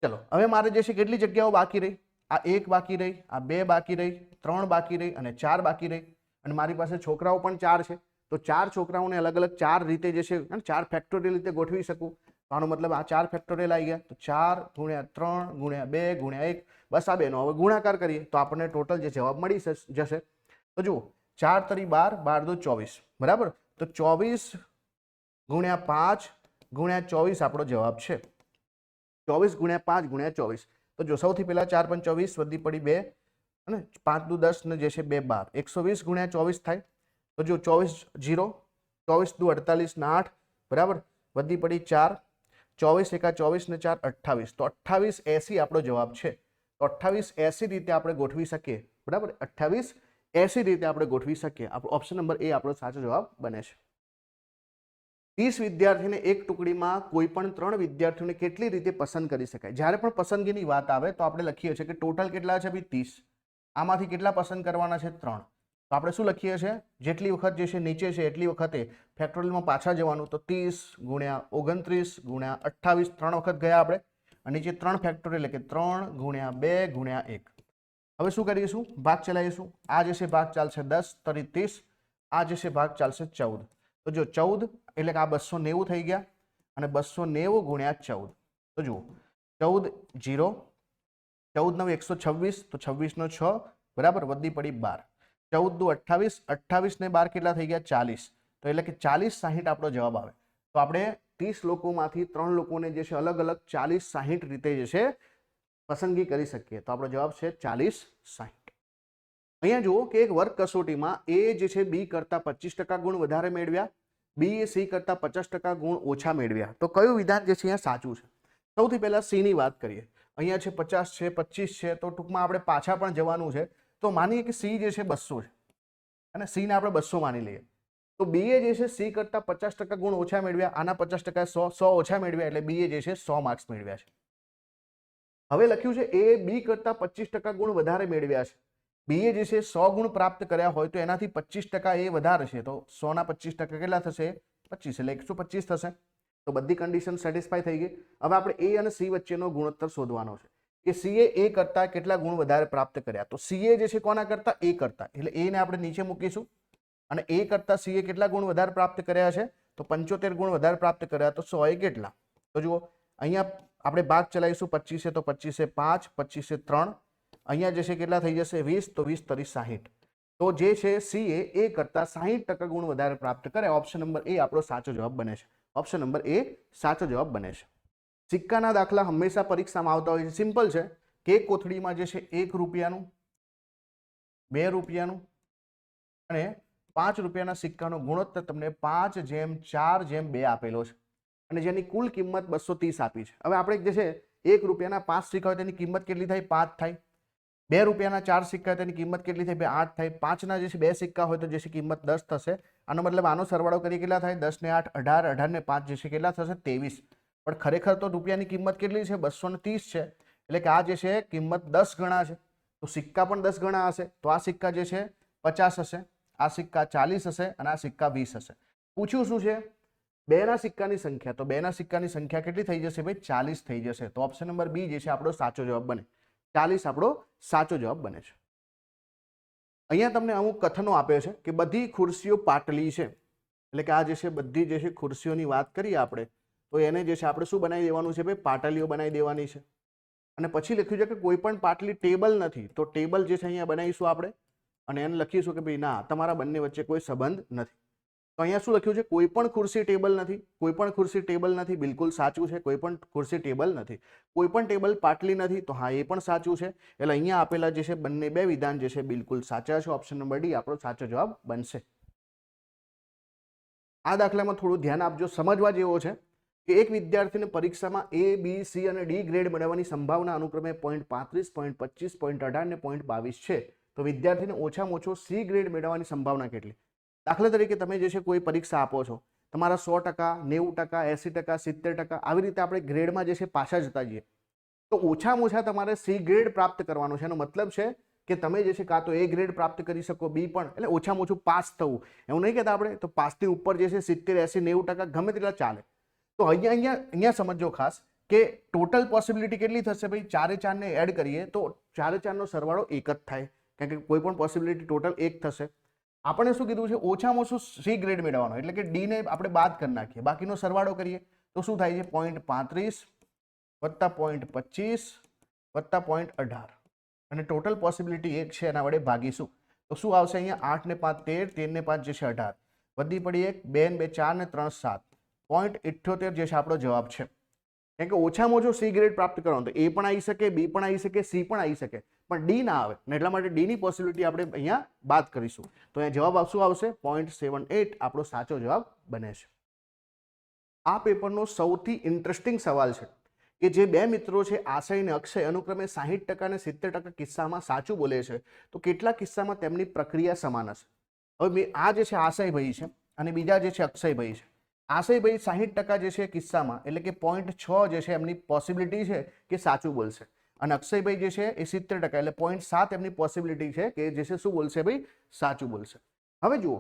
ચલો હવે મારે જે છે કેટલી જગ્યાઓ બાકી રહી, આ 1 બાકી રહી, આ 2 બાકી રહી, 3 બાકી રહી અને 4 બાકી રહી અને મારી પાસે છોકરાઓ પણ 4 છે. તો 4 છોકરાઓને અલગ અલગ 4 રીતે જે છે 4 ફેક્ટોરિયલ રીતે ગોઠવી શકું. આનો મતલબ આ 4 ફેક્ટોરિયલ આવી ગયા. તો 4 ગુણ્યા 3 ગુણ્યા 2 ગુણ્યા 1, બસ આ બેનો હવે ગુણાકાર કરીએ તો આપણને ટોટલ જે જવાબ મળી જશે. તો જુઓ 4 તરી 12, 12 દુ 24, બરાબર. તો 24 ગુણ્યા 5 ગુણ્યા 24 આપણો જવાબ છે. 24 ગુણ્યા 5 ગુણ્યા 24. તો જો સૌથી પહેલા 4 5 24 વધી પડી 2 અને 5 દુ 10 ને જે છે 2 12, 120 ગુણ્યા 24 થાય. તો જો 24 0, 24 દુ 48 ને 8, બરાબર, વધી પડી 4, 24 એકા 24 ને 4 28. તો 2880 આપણો જવાબ છે. તો 2880 રીતે આપણે ગોઠવી શકીએ, બરાબર. 2880 રીતે આપણે ગોઠવી શકીએ. આપણો ઓપ્શન નંબર એ આપણો સાચો જવાબ બને છે. 30 વિદ્યાર્થીને એક ટુકડીમાં કોઈ પણ 3 વિદ્યાર્થીઓને કેટલી રીતે પસંદ કરી શકાય. જ્યારે પણ પસંદગીની વાત આવે તો આપણે લખીએ છીએ કે ટોટલ કેટલા છે ભાઈ 30, આમાંથી કેટલા પસંદ કરવાના છે 3. તો આપણે શું લખીએ છીએ, જેટલી વખત જે છે નીચે છે એટલી વખતે ફેક્ટોરિયલમાં પાછા જવાનું. તો 30 ગુણ્યા 29 ગુણ્યા 28, 3 વખત ગયા આપણે અને નીચે 3 ફેક્ટોરિયલ એટલે કે 3 ગુણ્યા 2 ગુણ્યા 1. હવે શું કરીશું, ભાગ ચલાવીશું. આ જે છે ભાગ ચાલશે 10 તરી 30, આ જે છે ભાગ ચાલશે 14. તો જો 14 એટલે કે આ 290 થઈ ગયા અને 290 ગુણ્યા 14. તો જુઓ 14 0, 14 9 126, તો 26 નો 6, બરાબર, વધી પડી 12. 14 દુ 28, 28 ને 12 કેટલા થઈ ગયા 40. તો એટલે કે 40 60 આપણો જવાબ આવે. તો આપણે 30 લોકોમાંથી 3 લોકોને જે છે અલગ અલગ 40 60 રીતે જે છે પસંદગી કરી શકીએ. તો આપણો જવાબ છે 40 60. અહીંયા જુઓ કે એક વર્ગ કસોટીમાં એ જે છે બી કરતા 25% ગુણ વધારે મેળવ્યા, બી એ સી કરતા 50% ગુણ ઓછા મેળવ્યા. તો કયું વિધાન જે છે અહીંયા સાચું છે? સૌથી પહેલા સી ની વાત કરીએ. અહીંયા છે 50 છે, 25 છે, તો ટૂંકમાં આપણે પાછા પણ જવાનું છે. તો માનીએ કે સી જે છે 200 છે અને સી ને આપણે 200 માની લઈએ. તો બી એ જે છે સી કરતા 50% ગુણ ઓછા મેળવ્યા, આના 50% 100 ઓછા મેળવ્યા એટલે બી એ જે છે 100 માર્ક્સ મેળવ્યા છે. હવે લખ્યું છે એ બી કરતા 25% ગુણ વધારે મેળવ્યા છે. બી એ જે છે 100 ગુણ પ્રાપ્ત કર્યા હોય તો એનાથી 25% એ વધારે છે. તો 100 ના 25% કેટલા થશે? 25 એટલે 125 થશે. તો બધી કન્ડિશન સેટિસ્ફાય થઈ ગઈ. હવે આપણે એ અને સી વચ્ચેનો ગુણોત્તર શોધવાનો છે કે સી એ કરતા કેટલા ગુણ વધારે પ્રાપ્ત કર્યા. તો સી જે છે કોના કરતા? એ કરતા, એટલે એ ને આપણે નીચે મૂકીશું અને એ કરતા સી કેટલા ગુણ વધારે પ્રાપ્ત કર્યા છે? તો 75 ગુણ વધારે પ્રાપ્ત કર્યા. તો 100 એ કેટલા? તો જુઓ અહીંયા આપણે ભાગ ચલાવીશું. 25 તો 25 5, 25 3, અહીંયા જે છે કેટલા થઈ જશે 20, તો 20 તરી 60. તો જે છે સી એ કરતા 60% ગુણ વધારે પ્રાપ્ત કરે. ઓપ્શન નંબર એ આપણો સાચો જવાબ બને છે. ઓપ્શન નંબર એ સાચો જવાબ બને છે. સિક્કાના દાખલા હંમેશા પરીક્ષામાં આવતા હોય છે. સિમ્પલ છે કે એક કોથળીમાં જે છે 1 રૂપિયાનું, 2 રૂપિયાનું અને 5 રૂપિયાના સિક્કાનો ગુણોત્તર તમને 5:4:2 આપેલો છે અને જેની કુલ કિંમત 230 આપી છે. હવે આપણે જે છે 1 રૂપિયાના 5 સિક્કા હોય તેની કિંમત કેટલી થાય? 5 થાય. 2 રૂપિયાના 4 સિક્કા હોય તેની કિંમત કેટલી થાય? 8 થાય. 5ના જે છે 2 સિક્કા હોય તો જે છે કિંમત 10 થશે. આનો મતલબ આનો સરવાળો કરીએ કેટલા થાય? 10 ને 8 18, 18 ને 5 જે છે કેટલા થશે? 23. પણ ખરેખર તો રૂપિયાની કિંમત કેટલી છે? 230 છે. એટલે કે આ જે છે કિંમત 10 ગણા છે. તો સિક્કા પણ 10 ગણા હશે. તો આ સિક્કા જે છે 50 હશે, આ સિક્કા 40 હશે અને આ સિક્કા 20 હશે. પૂછ્યું શું છે? બેના સિક્કાની સંખ્યા, તો બેના સિક્કાની સંખ્યા કેટલી થઈ જશે ભાઈ? 40 થઈ જશે. તો ઓપ્શન નંબર બી જે છે આપણો સાચો જવાબ બને. 40 આપણો સાચો જવાબ બને છે. અહીંયા તમને અમુક કથનો આપ્યો છે કે બધી ખુરશીઓ પાટલી છે, એટલે કે આ જે છે બધી જે છે ખુરશીઓની વાત કરીએ આપણે, તો એને જે છે આપણે શું બનાવી દેવાનું છે ભાઈ? પાટલીઓ બનાવી દેવાની છે. અને પછી લખ્યું છે કે કોઈ પણ પાટલી ટેબલ નથી, તો ટેબલ જે છે અહીંયા બનાવીશું આપણે અને એને લખીશું કે ભાઈ ના, તમારા બંને વચ્ચે કોઈ સંબંધ નથી. તો અહીંયા શું લખ્યું છે? કોઈ પણ ખુરશી ટેબલ નથી. કોઈ પણ ખુરશી ટેબલ નથી, બિલકુલ સાચું છે. કોઈ પણ ખુરશી ટેબલ નથી. કોઈ પણ ટેબલ પાટલી નથી, તો હા એ પણ સાચું છે. એટલે અહીંયા આપેલા જે છે બંને બે વિધાન જે છે બિલકુલ સાચા છે. ઓપ્શન નંબર ડી આપણો સાચો જવાબ બનશે. આ દાખલામાં થોડું ધ્યાન આપજો, સમજવા જેવો છે કે એક વિદ્યાર્થીને પરીક્ષામાં A, B, C અને D ગ્રેડ મેળવવાની સંભાવના અનુક્રમે 0.35, 0.25, 0.18 ને 0.22 છે. તો વિદ્યાર્થીને ઓછામાં ઓછો C ગ્રેડ મેળવવાની સંભાવના કેટલી? દાખલા તરીકે તમે જે છે કોઈ પરીક્ષા આપો છો, તમારા 100%, 90%, 80%, 70% આવી રીતે આપણે ગ્રેડમાં જે છે પાછા જતા જઈએ, તો ઓછામાં ઓછા તમારે C ગ્રેડ પ્રાપ્ત કરવાનો છે. એનો મતલબ છે કે તમે જે છે કાં તો A ગ્રેડ પ્રાપ્ત કરી શકો, B પણ, એટલે ઓછામાં ઓછું પાસ થવું. એવું નહીં કહેતા આપણે, તો પાસથી ઉપર જે છે 70, 80, 90% ગમે તેટલા ચાલે. તો અહીંયા સમજો ખાસ કે ટોટલ પોસિબિલિટી કેટલી થશે ભાઈ? 4 4 ને એડ કરીએ તો 4 4 નો સરવાળો 1 જ થાય, કારણ કે કોઈ પણ પોસિબિલિટી ટોટલ 1 થશે. આપણે શું કીધું છે? ઓછામાં ઓછું C ગ્રેડ મેળવવાનો, એટલે કે D ને આપણે બાદ કરી નાખીએ, બાકીનો સરવાળો કરીએ તો શું થાય છે? 0.35 વત્તા 0.25 વત્તા 0.18 અને ટોટલ પોસિબિલિટી 1 છે, એના વડે ભાગીશું તો શું આવશે? અહીંયા 8 ને 5 13, 13 ને 5 જે છે 18, વધી પડી 1, 2 ને 2 4 ને 3 7, 0.78 જે છે આપણો જવાબ છે. કેમ કે ઓછામાં ઓછો C ગ્રેડ પ્રાપ્ત કરવાનો, તો A પણ આવી શકે, B પણ આવી શકે, C પણ આવી શકે, પણ D ના આવે ને, એટલા માટે D ની પોસિબિલિટી આપણે અહીંયા બાદ કરીશું. તો અહીંયા જવાબ શું આવશે? 0.78 આપણો સાચો જવાબ બને છે. આ પેપરનો સૌથી ઇન્ટરેસ્ટિંગ સવાલ છે કે જે બે મિત્રો છે આશય અને અક્ષય અનુક્રમે 60% અને 70% કિસ્સામાં સાચું બોલે છે, તો કેટલા કિસ્સામાં તેમની પ્રક્રિયા સમાન હશે? હવે આ જે છે આશયભાઈ છે અને બીજા જે છે અક્ષયભાઈ છે. આશયભાઈ 60% જે છે કિસ્સામાં, એટલે કે 0.6 જે છે એમની પોસિબિલિટી છે કે સાચું બોલશે, અને અક્ષયભાઈ જે છે એ 70% એટલે 0.7 એમની પોસિબિલિટી છે કે જે છે શું બોલશે ભાઈ? સાચું બોલશે. હવે જુઓ,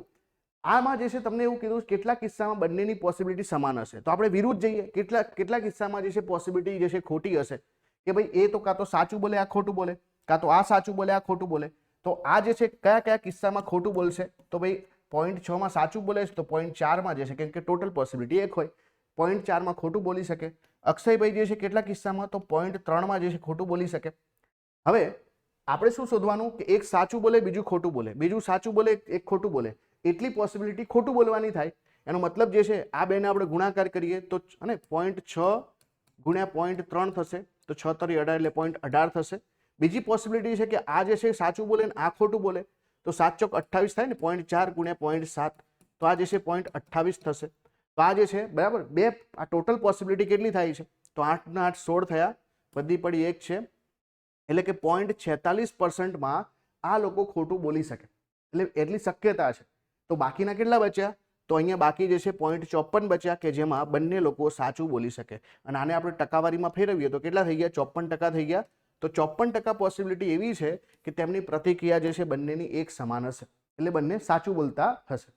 આમાં જે છે તમને એવું કીધું કેટલા કિસ્સામાં બંનેની પોસિબિલિટી સમાન હશે, તો આપણે વિરુદ્ધ જઈએ. કેટલા કિસ્સામાં જે છે પોસિબિલિટી જે છે ખોટી હશે, કે ભાઈ એ તો કાં તો સાચું બોલે, આ ખોટું બોલે, કાં તો આ સાચું બોલે, આ ખોટું બોલે. તો આ જે છે કયા કયા કિસ્સામાં ખોટું બોલશે? તો ભાઈ 0.6 માં સાચું બોલે છે, તો 0.4 માં જે છે, કેમ કે ટોટલ પોસિબિલિટી 1 હોય, 0.4 માં ખોટું બોલી શકે. અક્ષયભાઈ જે છે કેટલા કિસ્સામાં? તો 0.3 માં જે છે ખોટું બોલી શકે. હવે આપણે શું શોધવાનું કે એક સાચું બોલે, બીજું ખોટું બોલે, બીજું સાચું બોલે, એક ખોટું બોલે, એટલી પોસિબિલિટી ખોટું બોલવાની થાય. એનો મતલબ જે છે આ બેને આપણે ગુણાકાર કરીએ તો અને 0.6 ગુણ્યા 0.3 થશે, તો 6 તરી 18 એટલે 0.18 થશે. બીજી પોસિબિલિટી છે કે આ જે છે સાચું બોલે ને આ ખોટું બોલે, તો 7 ચોક 28 થાય ને, 0.4 ગુણ્યા 0.7, તો આ જે છે 0.28 થશે. તો આ જે છે બરાબર બે, આ ટોટલ પોસિબિલિટી કેટલી થાય છે? તો 8 ના 8 16 થયા, વધી પડી 1 છે, એટલે કે 0.46% માં આ લોકો ખોટું બોલી શકે, એટલે એટલી શક્યતા છે. તો બાકીના કેટલા બચ્યા? તો અહીંયા બાકી જે છે 0.54 બચ્યા, કે જેમાં બંને લોકો સાચું બોલી શકે. અને આને આપણે ટકાવારીમાં ફેરવીએ તો કેટલા થઈ ગયા? 54% થઈ ગયા. તો 54% પોસિબિલિટી એવી છે કે તેમની પ્રતિક્રિયા જે છે બંનેની એક સમાન હશે, એટલે બંને સાચું બોલતા હશે.